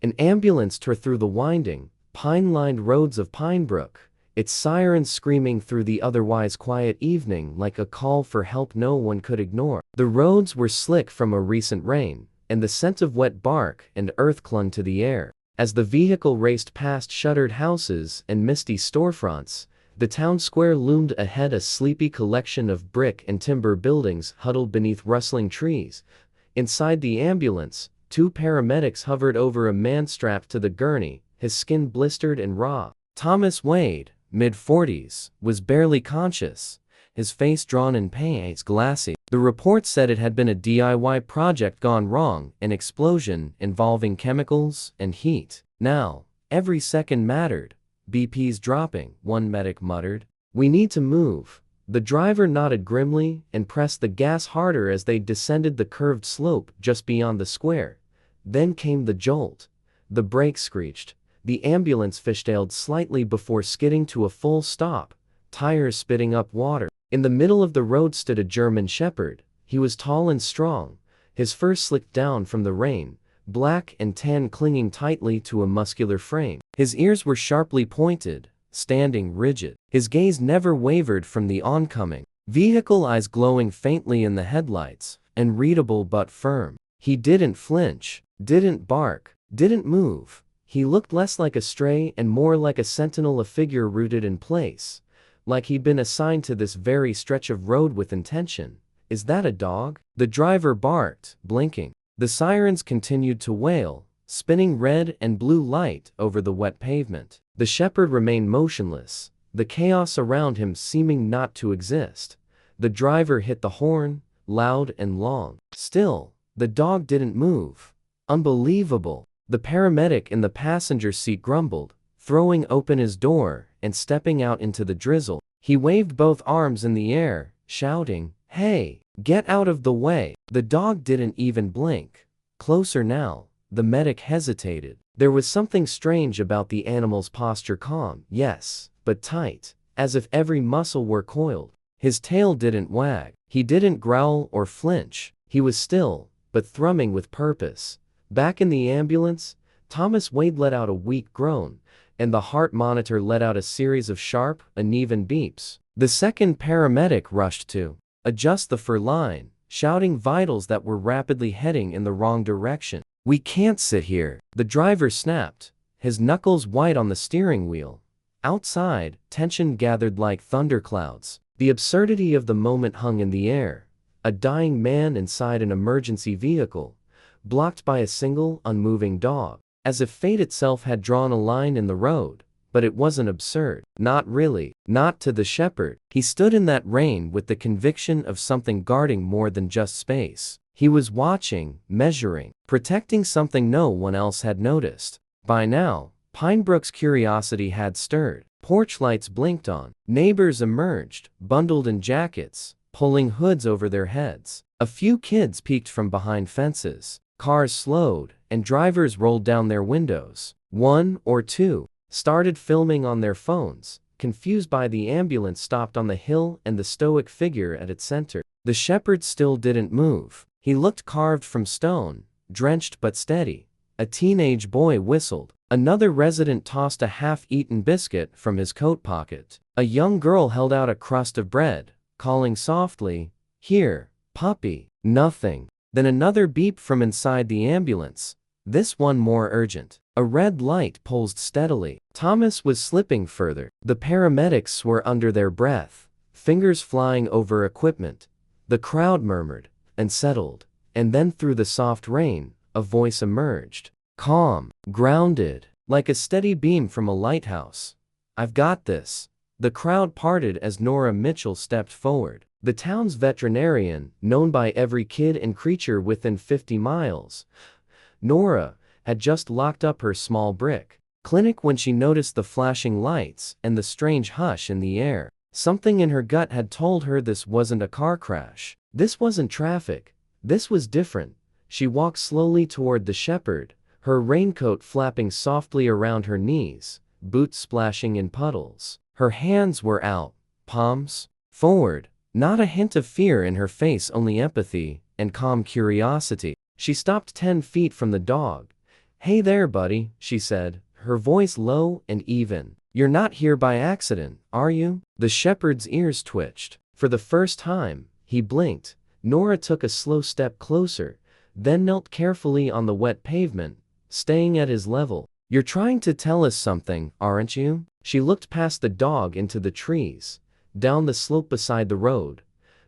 An ambulance tore through the winding, pine-lined roads of Pinebrook, its sirens screaming through the otherwise quiet evening like a call for help no one could ignore. The roads were slick from a recent rain, and the scent of wet bark and earth clung to the air. As the vehicle raced past shuttered houses and misty storefronts, the town square loomed ahead, a sleepy collection of brick and timber buildings huddled beneath rustling trees. Inside the ambulance, two paramedics hovered over a man strapped to the gurney, his skin blistered and raw. Thomas Wade, mid-40s, was barely conscious, his face drawn in pain, glassy. The report said it had been a DIY project gone wrong, an explosion involving chemicals and heat. Now, every second mattered. BP's dropping, one medic muttered. We need to move. The driver nodded grimly and pressed the gas harder as they descended the curved slope just beyond the square. Then came the jolt. The brakes screeched. The ambulance fishtailed slightly before skidding to a full stop, tires spitting up water. In the middle of the road stood a German shepherd. He was tall and strong, his fur slicked down from the rain, black and tan clinging tightly to a muscular frame. His ears were sharply pointed, standing rigid. His gaze never wavered from the oncoming vehicle, eyes glowing faintly in the headlights, unreadable but firm. He didn't flinch, didn't bark, didn't move. He looked less like a stray and more like a sentinel, a figure rooted in place, like he'd been assigned to this very stretch of road with intention. Is that a dog? The driver barked, blinking. The sirens continued to wail, spinning red and blue light over the wet pavement. The shepherd remained motionless, the chaos around him seeming not to exist. The driver hit the horn, loud and long. Still, the dog didn't move. Unbelievable. The paramedic in the passenger seat grumbled, throwing open his door and stepping out into the drizzle. He waved both arms in the air, shouting, "Hey, get out of the way!" The dog didn't even blink. Closer now. The medic hesitated. There was something strange about the animal's posture, calm, yes, but tight, as if every muscle were coiled. His tail didn't wag. He didn't growl or flinch. He was still, but thrumming with purpose. Back in the ambulance, Thomas Wade let out a weak groan, and the heart monitor let out a series of sharp, uneven beeps. The second paramedic rushed to adjust the fur line, shouting vitals that were rapidly heading in the wrong direction. "We can't sit here," the driver snapped, his knuckles white on the steering wheel. Outside, tension gathered like thunderclouds. The absurdity of the moment hung in the air. A dying man inside an emergency vehicle, blocked by a single, unmoving dog. As if fate itself had drawn a line in the road. But it wasn't absurd. Not really. Not to the shepherd. He stood in that rain with the conviction of something guarding more than just space. He was watching, measuring, protecting something no one else had noticed. By now, Pinebrook's curiosity had stirred. Porch lights blinked on. Neighbors emerged, bundled in jackets, pulling hoods over their heads. A few kids peeked from behind fences. Cars slowed, and drivers rolled down their windows. One or two started filming on their phones. Confused by the ambulance stopped on the hill and the stoic figure at its center. The shepherd still didn't move. He looked carved from stone, drenched but steady. A teenage boy whistled. Another resident tossed a half-eaten biscuit from his coat pocket. A young girl held out a crust of bread, calling softly, "Here, puppy." Nothing. Then another beep from inside the ambulance, this one more urgent. A red light pulsed steadily. Thomas was slipping further. The paramedics swore under their breath, fingers flying over equipment. The crowd murmured and settled, and then through the soft rain, a voice emerged. Calm, grounded, like a steady beam from a lighthouse. "I've got this." The crowd parted as Nora Mitchell stepped forward. The town's veterinarian, known by every kid and creature within 50 miles. Nora had just locked up her small brick clinic when she noticed the flashing lights and the strange hush in the air. Something in her gut had told her this wasn't a car crash. This wasn't traffic. This was different. She walked slowly toward the shepherd, her raincoat flapping softly around her knees, boots splashing in puddles. Her hands were out, palms forward. Not a hint of fear in her face, only empathy and calm curiosity. She stopped 10 feet from the dog, "Hey there, buddy," she said, her voice low and even. "You're not here by accident, are you?" The shepherd's ears twitched. For the first time, he blinked. Nora took a slow step closer, then knelt carefully on the wet pavement, staying at his level. "You're trying to tell us something, aren't you?" She looked past the dog into the trees, down the slope beside the road.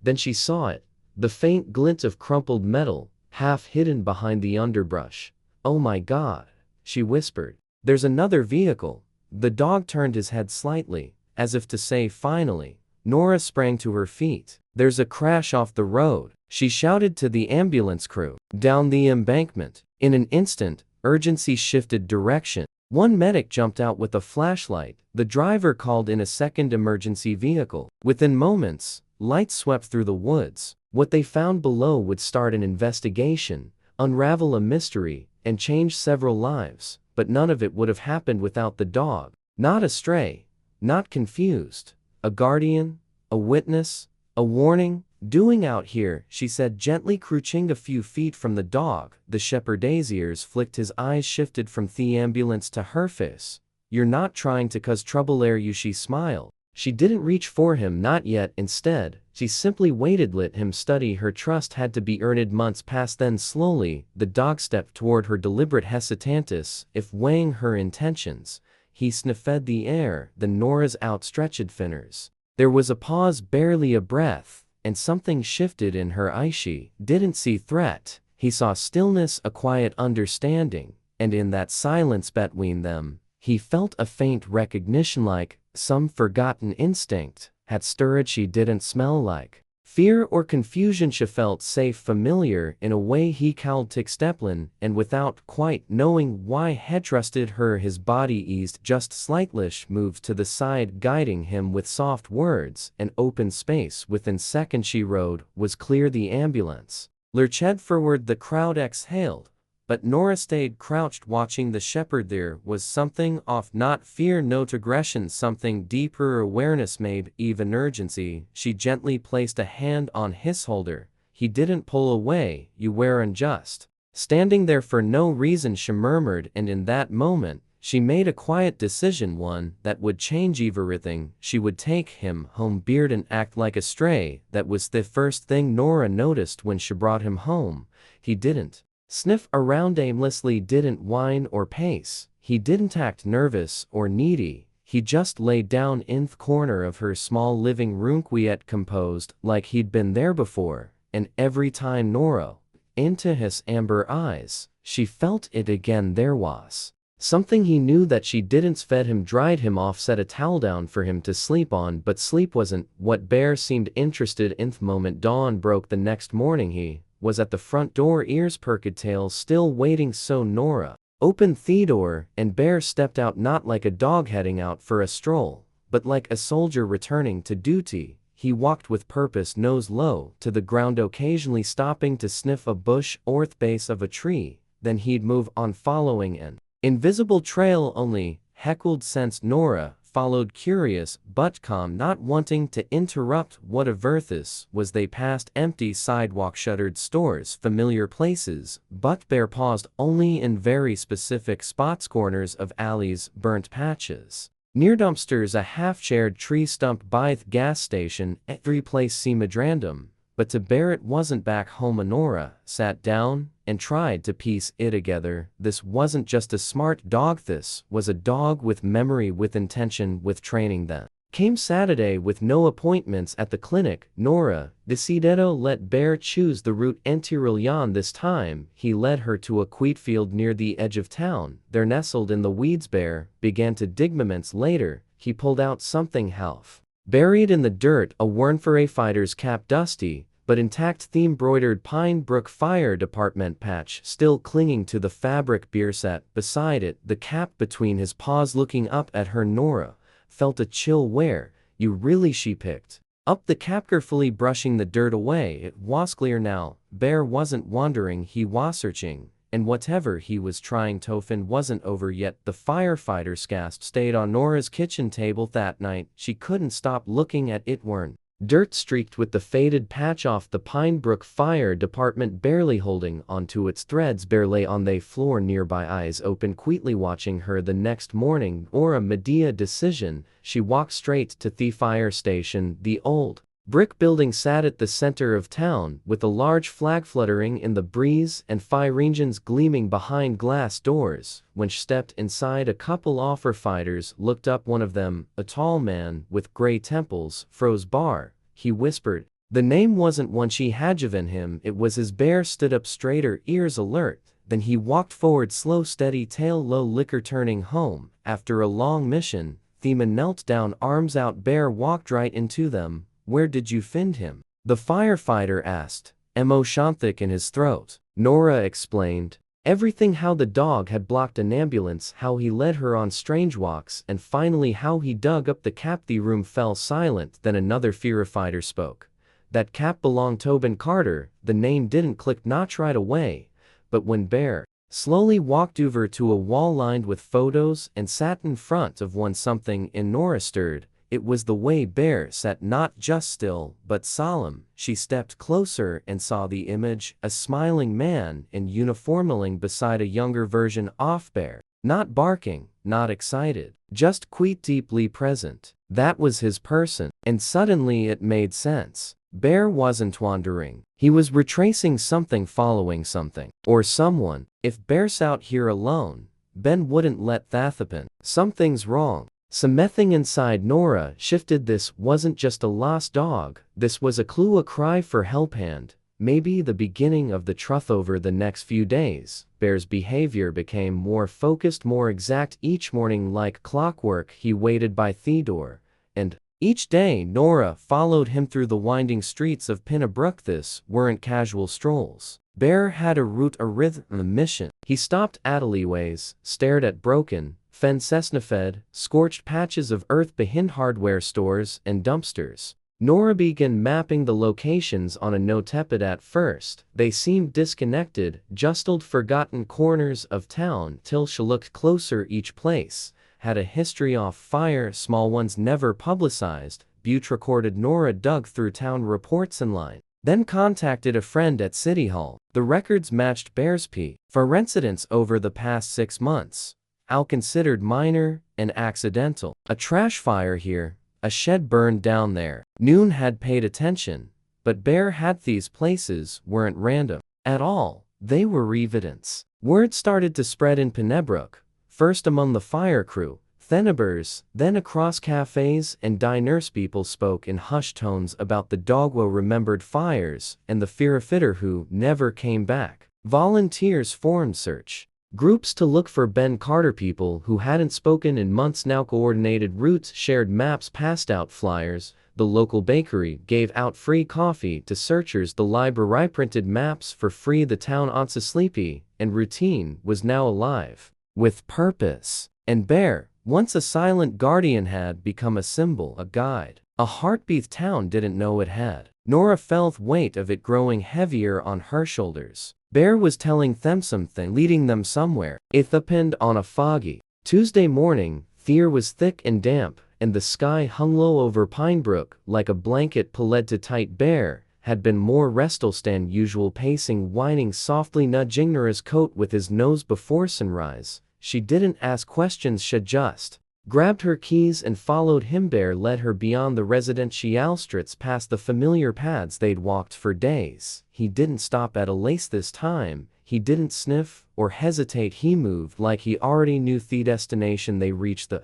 Then she saw it, the faint glint of crumpled metal, half hidden behind the underbrush. "Oh my God," she whispered. "There's another vehicle." The dog turned his head slightly, as if to say finally. Nora sprang to her feet. "There's a crash off the road," she shouted to the ambulance crew. Down the embankment. In an instant, urgency shifted direction. One medic jumped out with a flashlight. The driver called in a second emergency vehicle. Within moments, lights swept through the woods. What they found below would start an investigation, unravel a mystery, and change several lives. But none of it would have happened without the dog. Not a stray, not confused. A guardian, a witness, a warning. "Doing out here," she said gently, crouching a few feet from the dog. The shepherd's ears flicked, his eyes shifted from the ambulance to her face. "You're not trying to cause trouble, are you?" She smiled. She didn't reach for him, not yet. Instead, she simply waited, let him study her. Trust had to be earned. Months passed. Then slowly, the dog stepped toward her, deliberate, hesitant, as if weighing her intentions. He sniffed the air, then Nora's outstretched fingers. There was a pause, barely a breath, and something shifted in her eyes. She didn't see threat. He saw stillness, a quiet understanding, and in that silence between them, he felt a faint recognition, like some forgotten instinct had stirred. She didn't smell like fear or confusion. She felt safe, familiar in a way. He called to Steplin, and without quite knowing why, had trusted her. His body eased just slightly, moved to the side, guiding him with soft words. An open space within seconds. She rode was clear. The ambulance lurched forward. The crowd exhaled. But Nora stayed crouched, watching the shepherd. There was something off, not fear, not aggression, something deeper, awareness, maybe even urgency. She gently placed a hand on his shoulder. He didn't pull away. "You weren't just standing there for no reason," she murmured, and in that moment, she made a quiet decision, one that would change everything. She would take him home, beard and act like a stray. That was the first thing Nora noticed when she brought him home. He didn't sniff around aimlessly, didn't whine or pace. He didn't act nervous or needy. He just lay down in the corner of her small living room, quiet, composed, like he'd been there before. And every time Nora into his amber eyes, she felt it again. There was something he knew that she didn't. Fed him, dried him off, set a towel down for him to sleep on. But sleep wasn't what Bear seemed interested in. The moment dawn broke the next morning, he was at the front door, ears perked, tail still waiting. So Nora opened the door, and Bear stepped out, not like a dog heading out for a stroll, but like a soldier returning to duty. He walked with purpose, nose low to the ground, occasionally stopping to sniff a bush or the base of a tree. Then he'd move on, following an invisible trail only. Heckled sense. Nora followed, curious but calm, not wanting to interrupt. Whatever this was, they passed empty sidewalk, shuttered stores, familiar places, but Bear paused only in very specific spots, corners of alleys, burnt patches, near dumpsters, a half-shared tree stump by the gas station. Every place seemed random, but to Bear it wasn't. Back home, Nora sat down and tried to piece it together. This wasn't just a smart dog, this was a dog with memory, with intention, with training. Then came Saturday, with no appointments at the clinic. Nora decided to let Bear choose the route entirely. This time, he led her to a quiet field near the edge of town. There, nestled in the weeds, Bear began to dig. Moments later, he pulled out something half buried in the dirt, a worn firefighter's cap, dusty but intact, the embroidered Pine Brook Fire Department patch still clinging to the fabric. Beer sat beside it, the cap between his paws, looking up at her. Nora felt a chill. "Where you really?" She picked up the cap, carefully brushing the dirt away. It was clear now. Bear wasn't wandering, he was searching, and whatever he was trying to find wasn't over yet. The firefighter's cast stayed on Nora's kitchen table that night. She couldn't stop looking at it. Weren't dirt streaked with the faded patch off the Pinebrook Fire Department, barely holding onto its threads. Bear lay on the floor nearby, eyes open, quietly watching her. The next morning, or a Medea decision, she walked straight to the fire station. The old brick building sat at the center of town, with a large flag fluttering in the breeze and fire engines gleaming behind glass doors. When she stepped inside, a couple of firefighters looked up. One of them, a tall man with gray temples, froze. Bar, he whispered. The name wasn't one she had given him, it was his. Bear stood up straighter, ears alert. Then he walked forward, slow, steady, tail low. Liquor turning home after a long mission. Thema knelt down, arms out. Bear walked right into them. Where did you find him? The firefighter asked, emotion thick in his throat. Nora explained everything: how the dog had blocked an ambulance, how he led her on strange walks, and finally how he dug up the cap. The room fell silent. Then another firefighter spoke. That cap belonged to Tobin Carter. The name didn't click, not right away, but when Bear slowly walked over to a wall lined with photos and sat in front of one, something in Nora stirred. It was the way Bear sat, not just still, but solemn. She stepped closer and saw the image, a smiling man in uniform kneeling beside a younger version of Bear. Not barking, not excited, just quite deeply present. That was his person. And suddenly it made sense. Bear wasn't wandering. He was retracing something, following something. Or someone. If Bear's out here alone, Ben wouldn't let that happen. Something's wrong. Something inside Nora shifted. This wasn't just a lost dog, this was a clue, a cry for help, and maybe the beginning of the truth. Over the next few days, Bear's behavior became more focused, more exact. Each morning, like clockwork, he waited by the door, and each day Nora followed him through the winding streets of Pinebrook. This weren't casual strolls. Bear had a route, a rhythm, a mission. He stopped at alleyways, stared at broken fed, scorched patches of earth behind hardware stores and dumpsters. Nora began mapping the locations on a notepad. At first, they seemed disconnected, just old forgotten corners of town, till she looked closer. Each place had a history of fire, small ones never publicized, but recorded. Nora dug through town reports and line, then contacted a friend at City Hall. The records matched Bear's for incidents over the past 6 months. All considered minor and accidental. A trash fire here, a shed burned down there. Noon had paid attention, but Bear had these places weren't random at all. They were evidence. Word started to spread in Pinebrook, first among the fire crew, then neighbors, then across cafes and diners. People spoke in hushed tones about the dogwo remembered fires and the firefighter who never came back. Volunteers formed search groups to look for Ben Carter. People who hadn't spoken in months now coordinated routes, shared maps, passed out flyers. The local bakery gave out free coffee to searchers. The library printed maps for free. The town, once sleepy and routine, was now alive with purpose. And Bear, once a silent guardian, had become a symbol, a guide, a heartbeat town didn't know it had. Nora felt the weight of it growing heavier on her shoulders. Bear was telling them something, leading them somewhere. It happened on a foggy Tuesday morning. The air was thick and damp, and the sky hung low over Pinebrook like a blanket pulled too tight. Bear had been more restless than usual, pacing, whining softly, nudging Nora's coat with his nose before sunrise. She didn't ask questions, she just grabbed her keys and followed him. Bear led her beyond the residential streets, past the familiar paths they'd walked for days. He didn't stop at a lace this time. He didn't sniff or hesitate. He moved like he already knew the destination. They reached the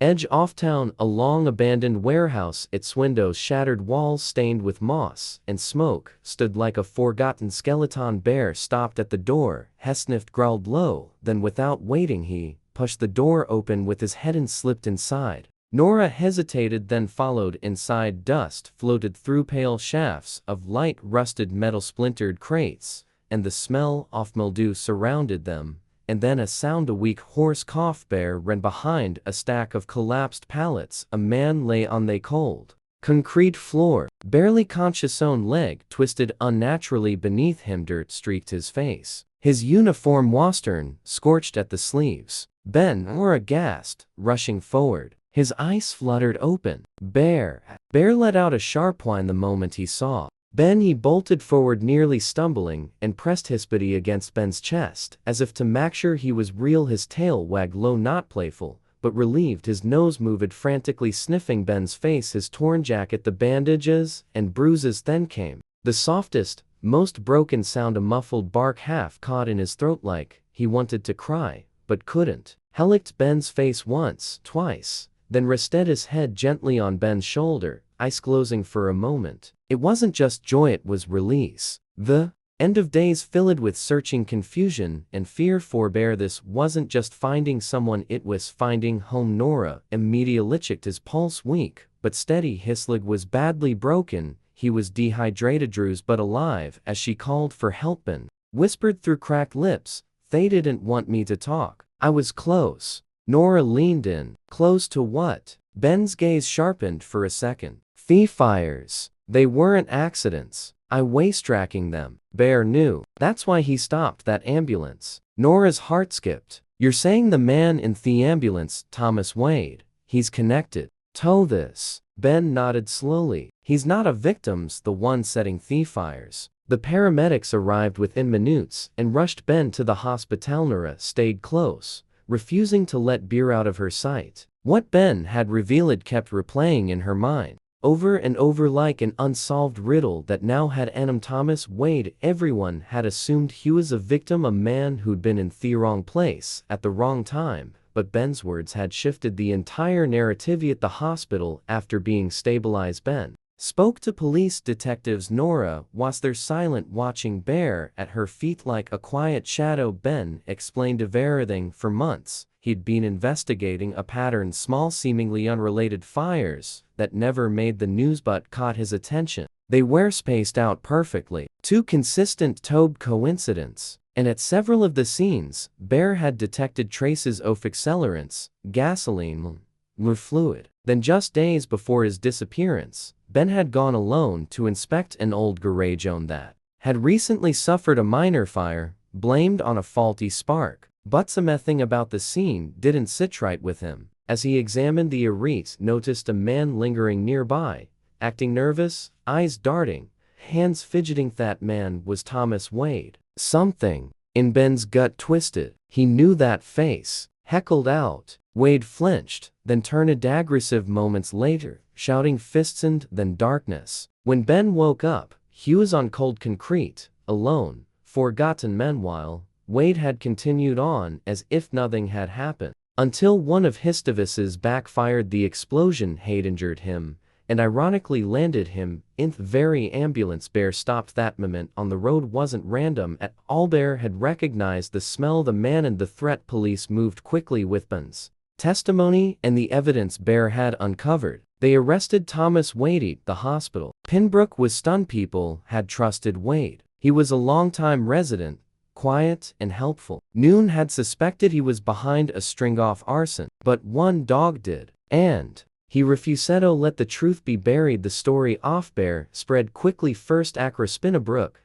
edge of town, a long abandoned warehouse. Its windows, shattered walls stained with moss and smoke, stood like a forgotten skeleton. Bear stopped at the door. He sniffed, growled low, then without waiting he pushed the door open with his head and slipped inside. Nora hesitated, then followed. Inside, dust floated through pale shafts of light, rusted metal, splintered crates, and the smell of mildew surrounded them. And then a sound, a weak, hoarse cough. Bear ran behind a stack of collapsed pallets. A man lay on the cold concrete floor, barely conscious. Own leg twisted unnaturally beneath him. Dirt streaked his face. His uniform was torn, scorched at the sleeves. Ben, or aghast, rushing forward. His eyes fluttered open. Bear let out a sharp whine the moment he saw Ben. He bolted forward, nearly stumbling, and pressed his body against Ben's chest, as if to make sure he was real. His tail wagged low, not playful, but relieved. His nose moved frantically, sniffing Ben's face, his torn jacket, the bandages and bruises. Then came the softest, most broken sound, a muffled bark half caught in his throat, like he wanted to cry, but couldn't. He licked Ben's face once, twice, then rested his head gently on Ben's shoulder, eyes closing for a moment. It wasn't just joy, it was release. The end of days filled with searching, confusion, and fear for Bear. This wasn't just finding someone, it was finding home. Nora immediately checked, his pulse weak but steady. His leg was badly broken. He was dehydrated, bruised but alive. As she called for help, Ben whispered through cracked lips, "They didn't want me to talk. I was close." Nora leaned in. Close to what? Ben's gaze sharpened for a second. Thief fires. They weren't accidents. I was tracking them. Bear knew. That's why he stopped that ambulance. Nora's heart skipped. You're saying the man in the ambulance, Thomas Wade, he's connected to this? Ben nodded slowly. He's not a victim's the one setting the fires. The paramedics arrived within minutes and rushed Ben to the hospital. Nora stayed close, refusing to let Bear out of her sight. What Ben had revealed kept replaying in her mind, over and over, like an unsolved riddle that now had an name. Thomas Wade. Everyone had assumed he was a victim, a man who'd been in the wrong place at the wrong time, but Ben's words had shifted the entire narrative. At the hospital, after being stabilized, Ben spoke to police detectives. Nora was there, silent, watching Bear at her feet like a quiet shadow. Ben explained everything. For months, he'd been investigating a pattern, small, seemingly unrelated fires that never made the news but caught his attention. They were spaced out perfectly, too consistent to coincidence. And at several of the scenes, Bear had detected traces of accelerants, gasoline, or fluid. Then, just days before his disappearance, Ben had gone alone to inspect an old garage that had recently suffered a minor fire, blamed on a faulty spark. But something about the scene didn't sit right with him. As he examined the area, noticed a man lingering nearby, acting nervous, eyes darting, hands fidgeting. That man was Thomas Wade. Something in Ben's gut twisted. He knew that face. Heckled out. Wade flinched, then turned aggressive moments later, shouting fists, and then darkness. When Ben woke up, he was on cold concrete, alone, forgotten. Meanwhile, Wade had continued on as if nothing had happened, until one of his devices backfired. The explosion had injured him, and ironically landed him in the very ambulance. Bear stopped that moment on the road wasn't random at all. Bear had recognized the smell, the man, and the threat. Police moved quickly with Ben's testimony and the evidence Bear had uncovered. They arrested Thomas Wade at the hospital. Pinbrook was stunned. People had trusted Wade. He was a longtime resident, quiet and helpful. Noon had suspected he was behind a string-off arson, but one dog did, and he refused to let the truth be buried. The story of Bear spread quickly, first across Spinnabrook,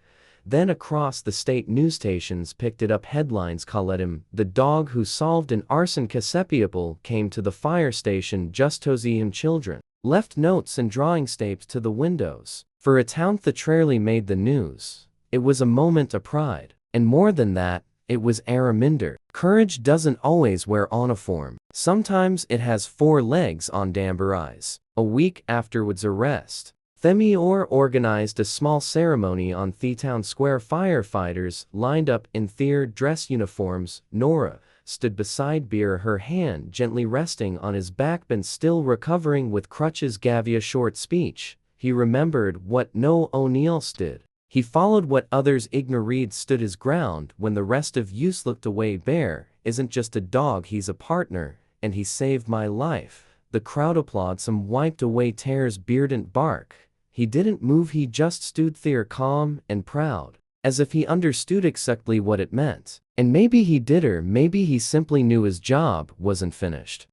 then across the state. News stations picked it up. Headlines called him the dog who solved an arson. People came to the fire station just to see him. Children left notes and drawing tapes to the windows. For a town that rarely made the news, it was a moment of pride. And more than that, it was a reminder. Courage doesn't always wear on a form. Sometimes it has four legs on damber eyes. A week after Wood's arrest, Themior organized a small ceremony on Town Square. Firefighters lined up in their dress uniforms. Nora stood beside Bear, her hand gently resting on his back. Ben, still recovering with crutches, gave a short speech. He remembered what no O'Neill did. He followed what others ignored, stood his ground when the rest of us looked away. Bear isn't just a dog, he's a partner, and he saved my life. The crowd applauded. Some wiped away tears. Bear didn't bark. He didn't move. He just stood there, calm and proud, as if he understood exactly what it meant. And maybe he did, or maybe he simply knew his job wasn't finished.